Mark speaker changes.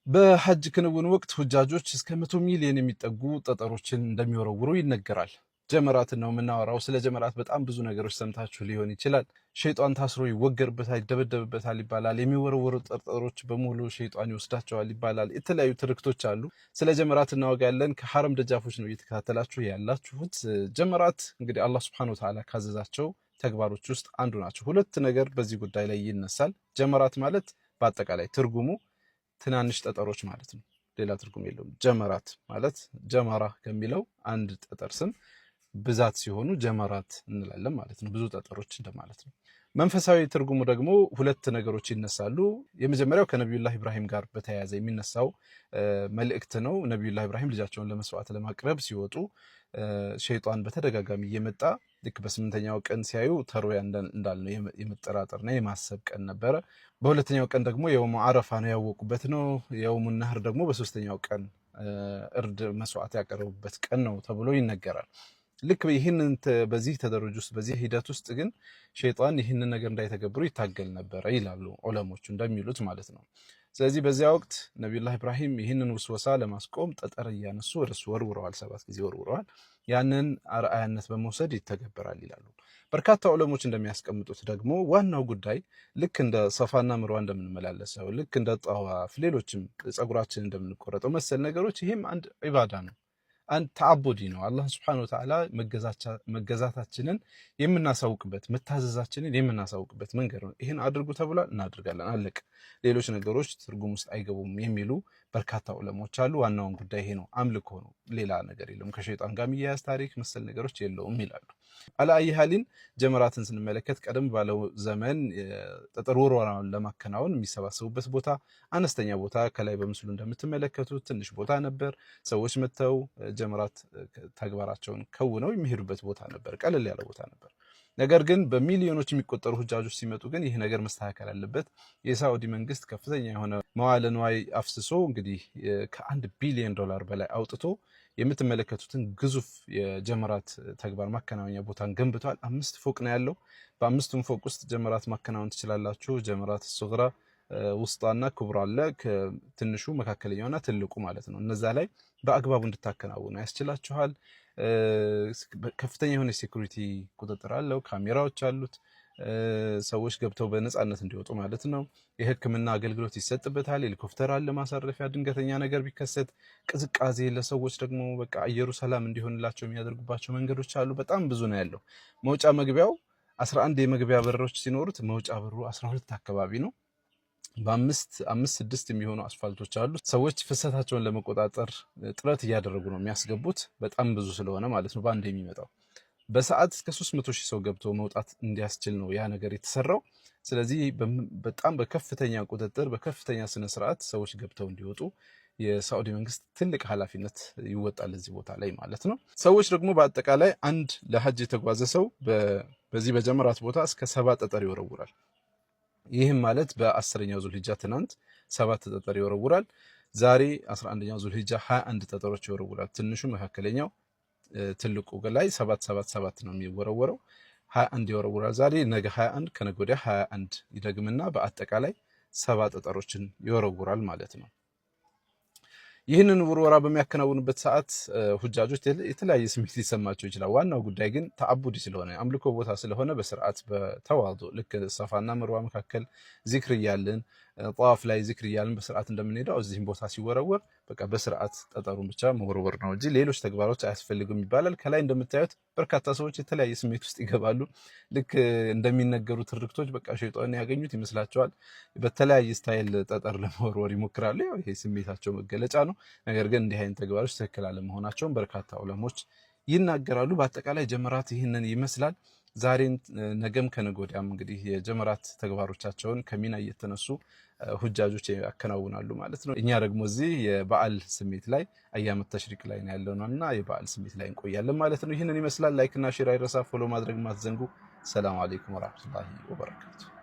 Speaker 1: በሐጅ ክንውን ወቅት ሁጃጆች እስከ 100 ሚሊዮን የሚጠጉ ጠጠሮችን እንደሚወረውሩ ይነገራል። ጀመራትን ነው የምናወራው። ስለ ጀመራት በጣም ብዙ ነገሮች ሰምታችሁ ሊሆን ይችላል። ሸይጣን ታስሮ ይወገርበታል፣ ይደበደብበታል ይባላል። የሚወረወሩ ጠጠሮች በሙሉ ሸይጣን ይወስዳቸዋል ይባላል። የተለያዩ ትርክቶች አሉ። ስለ ጀመራት እናወጋለን። ከሐረም ደጃፎች ነው እየተከታተላችሁ ያላችሁት። ጀመራት እንግዲህ አላህ Subhanahu Wa Ta'ala ካዘዛቸው ተግባሮች ውስጥ አንዱ ናቸው። ሁለት ነገር በዚህ ጉዳይ ላይ ይነሳል። ጀመራት ማለት በአጠቃላይ ትርጉሙ ትናንሽ ጠጠሮች ማለት ነው። ሌላ ትርጉም የለውም። ጀመራት ማለት ጀመራ ከሚለው አንድ ጠጠር ስም ብዛት ሲሆኑ ጀመራት እንላለን ማለት ነው። ብዙ ጠጠሮች እንደማለት ነው። መንፈሳዊ ትርጉሙ ደግሞ ሁለት ነገሮች ይነሳሉ። የመጀመሪያው ከነብዩላህ ኢብራሂም ጋር በተያያዘ የሚነሳው መልእክት ነው። ነብዩላህ ኢብራሂም ልጃቸውን ለመስዋዕት ለማቅረብ ሲወጡ ሸይጣን በተደጋጋሚ እየመጣ ልክ በስምንተኛው ቀን ሲያዩ ተርዊያ እንዳልነው የመጠራጠርና የማሰብ ቀን ነበረ። በሁለተኛው ቀን ደግሞ የውሙ አረፋ ነው ያወቁበት ነው። የውሙ ነህር ደግሞ በሶስተኛው ቀን እርድ መስዋዕት ያቀረቡበት ቀን ነው ተብሎ ይነገራል። ልክ ይህንን በዚህ ተደረጅ ውስጥ በዚህ ሂደት ውስጥ ግን ሸይጣን ይህንን ነገር እንዳይተገብሩ ይታገል ነበረ ይላሉ ዑለሞቹ እንደሚሉት ማለት ነው። ስለዚህ በዚያ ወቅት ነብዩላህ ኢብራሂም ይህንን ውስወሳ ለማስቆም ጠጠር እያነሱ ወደሱ ወርውረዋል። 7 ጊዜ ወርውረዋል። ያንን አርአያነት በመውሰድ ይተገበራል ይላሉ። በርካታ ዑለሞች እንደሚያስቀምጡት ደግሞ ዋናው ጉዳይ ልክ እንደ ሰፋና መርዋ እንደምንመላለሰው ልክ እንደ ጣዋፍ ሌሎችም ጸጉራችን እንደምንቆረጠው መሰል ነገሮች ይህም አንድ ዒባዳ ነው። አንድ ተዓቡዲ ነው። አላህ Subhanahu Wa Ta'ala መገዛታችንን የምናሳውቅበት መታዘዛችንን የምናሳውቅበት መንገድ ነው። ይሄን አድርጉ ተብሏል፣ እናድርጋለን፣ አለቅ። ሌሎች ነገሮች ትርጉም ውስጥ አይገቡም የሚሉ በርካታ ዑለሞች አሉ። ዋናውን ጉዳይ ይሄ ነው፣ አምልኮ ነው፣ ሌላ ነገር የለውም፣ ከሸይጣን ጋር የሚያያዝ ታሪክ መሰል ነገሮች የለውም ይላሉ። አላየሃሊን ጀመራትን ስንመለከት ቀደም ባለው ዘመን ጠጠር ወርወራውን ለማከናወን የሚሰባሰቡበት ቦታ አነስተኛ ቦታ ከላይ በምስሉ እንደምትመለከቱት ትንሽ ቦታ ነበር። ሰዎች መተው ጀመራት ተግባራቸውን ከውነው የሚሄዱበት ቦታ ነበር፣ ቀለል ያለ ቦታ ነበር። ነገር ግን በሚሊዮኖች የሚቆጠሩ ሁጃጆች ሲመጡ ግን ይህ ነገር መስተካከል አለበት። የሳዑዲ መንግስት ከፍተኛ የሆነ መዋለ ንዋይ አፍስሶ እንግዲህ ከ1 ቢሊዮን ዶላር በላይ አውጥቶ የምትመለከቱትን ግዙፍ የጀመራት ተግባር ማከናወኛ ቦታን ገንብቷል። 5 ፎቅ ነው ያለው። በ5ቱም ፎቅ ውስጥ ጀመራት ማከናወን ትችላላችሁ። ጀመራት ሱግራ ውስጣና ኩብራ አለ፣ ትንሹ መካከለኛውና ትልቁ ማለት ነው። እነዛ ላይ በአግባቡ እንድታከናውኑ ያስችላችኋል። ከፍተኛ የሆነ ሴኩሪቲ ቁጥጥር አለው፣ ካሜራዎች አሉት። ሰዎች ገብተው በነፃነት እንዲወጡ ማለት ነው። የሕክምና አገልግሎት ይሰጥበታል። ሄሊኮፕተር አለ ማሳረፊያ፣ ድንገተኛ ነገር ቢከሰት ቅዝቃዜ ለሰዎች ደግሞ በቃ አየሩ ሰላም እንዲሆንላቸው የሚያደርጉባቸው መንገዶች አሉ። በጣም ብዙ ነው ያለው። መውጫ መግቢያው 11 የመግቢያ በሮች ሲኖሩት መውጫ በሩ 12 አካባቢ ነው። በ5 6 የሚሆኑ አስፋልቶች አሉ። ሰዎች ፍሰታቸውን ለመቆጣጠር ጥረት እያደረጉ ነው የሚያስገቡት፣ በጣም ብዙ ስለሆነ ማለት ነው በአንድ የሚመጣው። በሰዓት እስከ 300 ሺህ ሰው ገብቶ መውጣት እንዲያስችል ነው ያ ነገር የተሰራው። ስለዚህ በጣም በከፍተኛ ቁጥጥር በከፍተኛ ስነ ስርዓት ሰዎች ገብተው እንዲወጡ የሳዑዲ መንግስት ትልቅ ኃላፊነት ይወጣል እዚህ ቦታ ላይ ማለት ነው። ሰዎች ደግሞ በአጠቃላይ አንድ ለሐጅ የተጓዘ ሰው በዚህ በጀመራት ቦታ እስከ 7 ጠጠር ይወረውራል። ይህም ማለት በ10ኛው ዙልሂጃ ትናንት 7 ጠጠር ይወረውራል። ዛሬ 11ኛው ዙልሂጃ 21 ጠጠሮች ይወረውራል። ትንሹ መካከለኛው ትልቁ ላይ 7 ነው የሚወረወረው። 21 ይወረውራል ዛሬ። ነገ 21 ከነገ ወዲያ 21 ይደግምና በአጠቃላይ 7 ጠጠሮችን ይወረውራል ማለት ነው። ይህንን ውርወራ በሚያከናውኑበት ሰዓት ሁጃጆች የተለያየ ስሜት ሊሰማቸው ይችላል። ዋናው ጉዳይ ግን ተዓቡዲ ስለሆነ አምልኮ ቦታ ስለሆነ በስርዓት በተዋዶ ልክ ሰፋና መርዋ መካከል ዚክር እያልን ጧፍ ላይ ዚክር እያልን በስርዓት እንደምንሄደው እዚህም ቦታ ሲወረወር በቃ በስርዓት ጠጠሩን ብቻ መወርወር ነው እንጂ ሌሎች ተግባሮች አያስፈልጉም ይባላል። ከላይ እንደምታዩት በርካታ ሰዎች የተለያየ ስሜት ውስጥ ይገባሉ። ልክ እንደሚነገሩ ትርክቶች በቃ ሸይጣን ያገኙት ይመስላቸዋል። በተለያየ ስታይል ጠጠር ለመወርወር ይሞክራሉ። ያው ይሄ ስሜታቸው መገለጫ ነው። ነገር ግን እንዲህ አይነት ተግባሮች ትክክል አለመሆናቸውን በርካታ ዑለሞች ይናገራሉ። በአጠቃላይ ጀመራት ይህንን ይመስላል። ዛሬን ነገም ከነገ ወዲያም እንግዲህ የጀመራት ተግባሮቻቸውን ከሚና እየተነሱ ሁጃጆች ያከናውናሉ ማለት ነው። እኛ ደግሞ እዚህ የበዓል ስሜት ላይ አያመት ተሽሪቅ ላይ ነው ያለውና የበዓል ስሜት ላይ እንቆያለን ማለት ነው። ይህንን ይመስላል። ላይክ እና ሼር አይረሳ። ፎሎ ማድረግ ማትዘንጉ። ሰላም አለይኩም ወራህመቱላሂ ወበረካቱ።